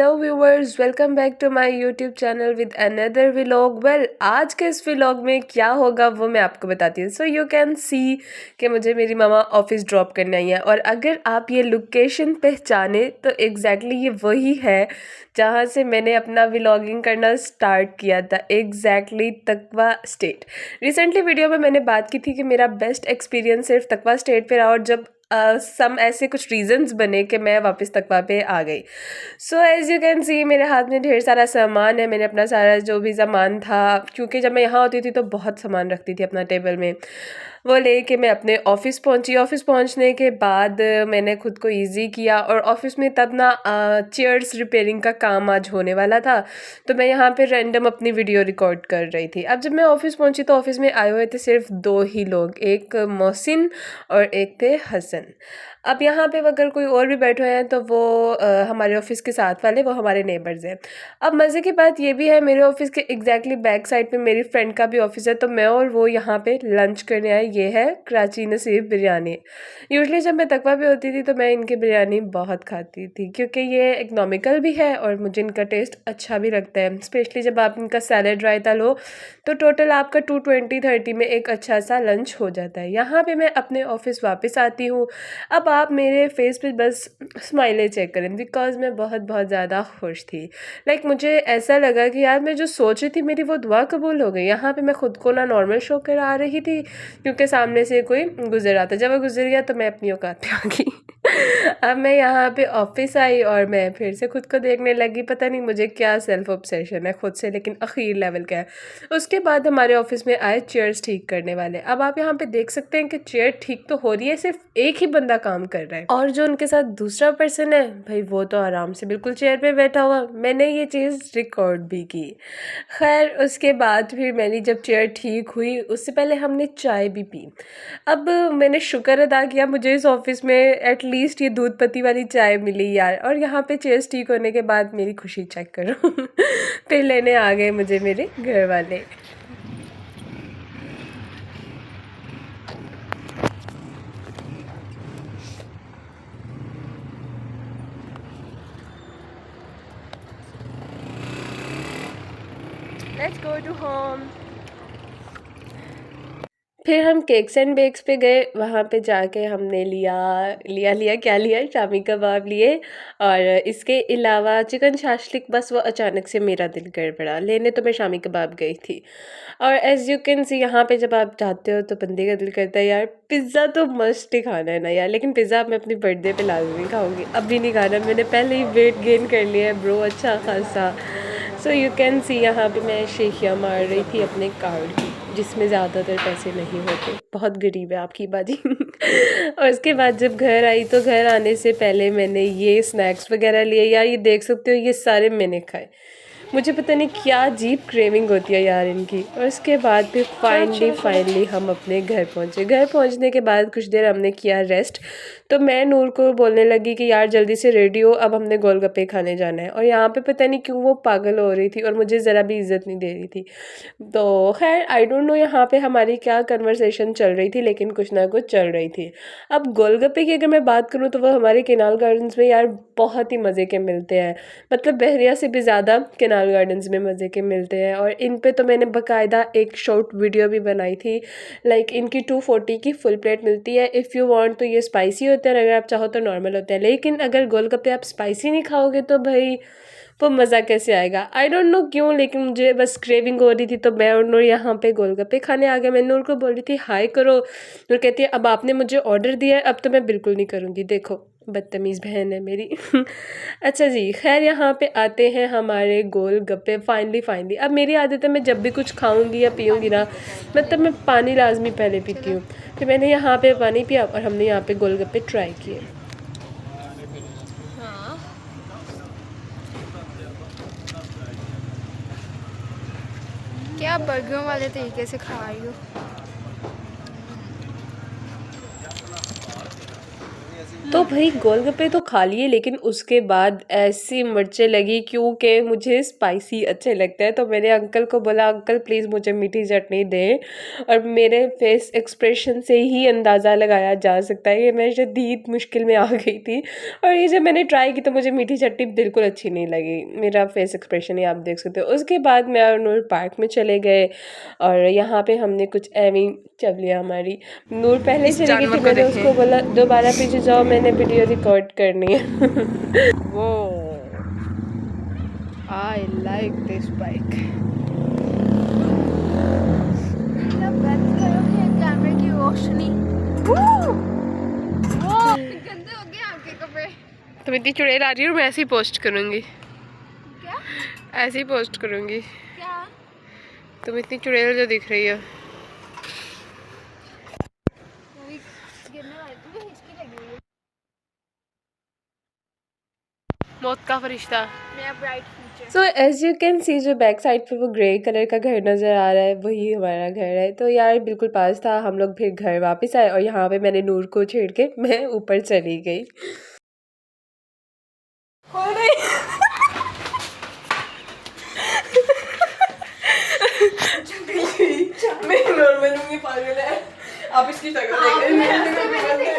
Hello viewers, welcome back to my YouTube channel with another vlog. आज के इस vlog में क्या होगा वो मैं आपको बताती हूँ। सो यू कैन सी कि मुझे मेरी मामा ऑफिस ड्रॉप करने आई है, और अगर आप ये लोकेशन पहचाने तो एग्जैक्टली ये वही है जहाँ से मैंने अपना व्लॉगिंग करना स्टार्ट किया था, एग्जैक्टली तकवा स्टेट। रिसेंटली वीडियो में मैंने बात की थी कि मेरा बेस्ट एक्सपीरियंस सिर्फ तकवा स्टेट पे रहा, और जब सम ऐसे कुछ रीजंस बने कि मैं वापस तकवा पे आ गई। सो एज़ यू कैन सी मेरे हाथ में ढेर सारा सामान है। मैंने अपना सारा जो भी सामान था, क्योंकि जब मैं यहाँ होती थी तो बहुत सामान रखती थी अपना टेबल में, वो लेके मैं अपने ऑफ़िस पहुँची। ऑफ़िस पहुँचने के बाद मैंने खुद को इजी किया, और ऑफ़िस में तब ना चेयर्स रिपेयरिंग का काम आज होने वाला था, तो मैं यहाँ पे रैंडम अपनी वीडियो रिकॉर्ड कर रही थी। अब जब मैं ऑफ़िस पहुँची तो ऑफ़िस में आए हुए थे सिर्फ दो ही लोग, एक मोहसिन और एक थे हसन। अब यहाँ पे अगर कोई और भी बैठे हुए हैं तो वो हमारे ऑफिस के साथ वाले, वो हमारे नेबर्स हैं। अब मज़े की बात ये भी है, मेरे ऑफिस के एग्जैक्टली बैक साइड पे मेरी फ्रेंड का भी ऑफिस है, तो मैं और वो यहाँ पे लंच करने आए। ये है कराची नसीब बिरयानी। यूजुअली जब मैं तकवा पे होती थी तो मैं इनकी बिरयानी बहुत खाती थी, क्योंकि ये इकनॉमिकल भी है और मुझे इनका टेस्ट अच्छा भी लगता है। स्पेशली जब आप इनका सैलड रायता लो तो टोटल आपका 220-30 में एक अच्छा सा लंच हो जाता है। यहाँ पे मैं अपने ऑफिस वापस आती हूँ। अब आप मेरे फेस पे बस स्माइलें चेक करें, बिकॉज मैं बहुत बहुत ज़्यादा खुश थी। मुझे ऐसा लगा कि यार मैं जो सोच रही थी मेरी वो दुआ कबूल हो गई। यहाँ पे मैं खुद को ना नॉर्मल शो करा रही थी, क्योंकि सामने से कोई गुजर रहा था। जब वो गुजर गया तो मैं अपनी औकात पे आ गई। अब मैं यहाँ पे ऑफिस आई और मैं फिर से खुद को देखने लगी। पता नहीं मुझे क्या सेल्फ ऑब्सेशन है खुद से, लेकिन अखीर लेवल का है। उसके बाद हमारे ऑफिस में आए चेयर्स ठीक करने वाले। अब आप यहाँ पे देख सकते हैं कि चेयर ठीक तो हो रही है, सिर्फ एक ही बंदा काम कर रहा है, और जो उनके साथ दूसरा पर्सन है भाई वो तो आराम से बिल्कुल चेयर पे बैठा हुआ। मैंने ये चीज़ रिकॉर्ड भी की। खैर उसके बाद फिर मेरी जब चेयर ठीक हुई उससे पहले हमने चाय भी पी। अब मैंने शुक्र अदा किया मुझे इस ऑफिस में एटलीस्ट ये दूध पत्ती वाली चाय मिली यार। और यहाँ पे चेयर्स ठीक होने के बाद मेरी खुशी चेक करो। फिर लेने आ गए मुझे मेरे घर वाले। Let's go to home. फिर हम केक्स एंड बेक्स पे गए। वहाँ पे जाके हमने लिया शामी कबाब लिए, और इसके अलावा चिकन शाशलिक। बस वो अचानक से मेरा दिल गड़बड़ा, लेने तो मैं शामी कबाब गई थी। और एज़ यू कैन सी यहाँ पे जब आप जाते हो तो बंदे का दिल करता है यार पिज़्ज़ा तो मस्ट ही खाना है ना यार। लेकिन पिज़्ज़ा मैं अपनी बर्थडे पे लाजमी खाऊंगी, अब भी नहीं खाना। मैंने पहले ही वेट गेन कर लिया है ब्रो, अच्छा खासा। सो यू कैन सी यहाँ पे मैं शेखिया मार रही थी अपने कार्ड की, जिसमें ज़्यादातर पैसे नहीं होते। बहुत गरीब है आपकी बाजी। और उसके बाद जब घर आई तो घर आने से पहले मैंने ये स्नैक्स वगैरह लिए। यार ये देख सकते हो, ये सारे मैंने खाए। मुझे पता नहीं क्या अजीब क्रेविंग होती है यार इनकी। और उसके बाद फिर फाइनली हम अपने घर पहुँचे। घर पहुँचने के बाद कुछ देर हमने किया रेस्ट। तो मैं नूर को बोलने लगी कि यार जल्दी से रेडी हो, अब हमने गोलगप्पे खाने जाना है। और यहाँ पे पता नहीं क्यों वो पागल हो रही थी और मुझे ज़रा भी इज्जत नहीं दे रही थी। तो खैर आई डोंट नो यहाँ पे हमारी क्या कन्वर्सेशन चल रही थी, लेकिन कुछ ना कुछ चल रही थी। अब गोलगप्पे की अगर मैं बात करूँ तो वो हमारे केनाल गार्डन्स में यार बहुत ही मज़े के मिलते हैं। मतलब बहरिया से भी ज़्यादा केनाल गार्डन्स में मज़े के मिलते हैं। और इन पे तो मैंने बाकायदा एक शॉर्ट वीडियो भी बनाई थी। इनकी 240 की फुल प्लेट मिलती है। इफ़ यू वांट तो ये स्पाइसी होते हैं, अगर आप चाहो तो नॉर्मल होते हैं। लेकिन अगर गोलगप्पे आप स्पाइसी नहीं खाओगे तो भाई वो मज़ा कैसे आएगा। आई डोंट नो क्यों, लेकिन मुझे बस क्रेविंग हो रही थी तो मैं और नूर यहाँ पे गोलगप्पे खाने आ गए। मैं नूर को बोल रही थी हाय करो, नूर कहती है अब आपने मुझे ऑर्डर दिया है अब तो मैं बिल्कुल नहीं करूँगी। देखो बदतमीज़ बहन है मेरी। अच्छा जी, खैर यहाँ पे आते हैं हमारे गोलगप्पे। फाइनली अब मेरी आदत है मैं जब भी कुछ खाऊंगी या पीऊँगी ना, मतलब मैं पानी लाजमी पहले पीती हूँ। फिर मैंने यहाँ पे पानी पिया और हमने यहाँ पे गोलगप्पे ट्राई किए। क्या बर्गरों वाले तरीके से खा रही हो? तो भाई गोलगप्पे तो खा लिए, लेकिन उसके बाद ऐसी मिर्चें लगी क्योंकि मुझे स्पाइसी अच्छे लगते हैं। तो मैंने अंकल को बोला, अंकल प्लीज़ मुझे मीठी चटनी दें। और मेरे फेस एक्सप्रेशन से ही अंदाज़ा लगाया जा सकता है कि मैं शदीद मुश्किल में आ गई थी। और ये जब मैंने ट्राई की तो मुझे मीठी चटनी बिल्कुल अच्छी नहीं लगी। मेरा फेस एक्सप्रेशन ही आप देख सकते हो। उसके बाद मैं और नूर पार्क में चले गए और यहाँ पे हमने कुछ एवी चल लिया हमारी। नूर पहले ही चली गई थी, मैंने उसको बोला दोबारा पीछे जाओ, मैंने वीडियो रिकॉर्ड करनी है। वो आई लाइक दिस बाइक। बंद करो ये कैमरे की रोशनी। वो गंदे हो गए आपके कपड़े। तुम इतनी चुड़ैल आ रही हो, मैं ऐसे ही पोस्ट करूँगी। क्या? ऐसे ही पोस्ट करूँगी। क्या? तुम इतनी चुड़ैल जो दिख रही हो। गिरने वाली तुम्हें हिचकी लगी हुई है। मौत का फरिश्ता। मेरा bright future. So as you can see, जो बैक साइड पे वो ग्रे कलर का घर नज़र आ रहा है वही हमारा घर है। तो यार बिल्कुल पास था, हम लोग फिर घर वापस आए और यहाँ पे मैंने नूर को छेड़ के मैं ऊपर चली गई। मैं नॉर्मल हूँ, ये पागल है। आप इसकी शक्ल देख रहे हैं।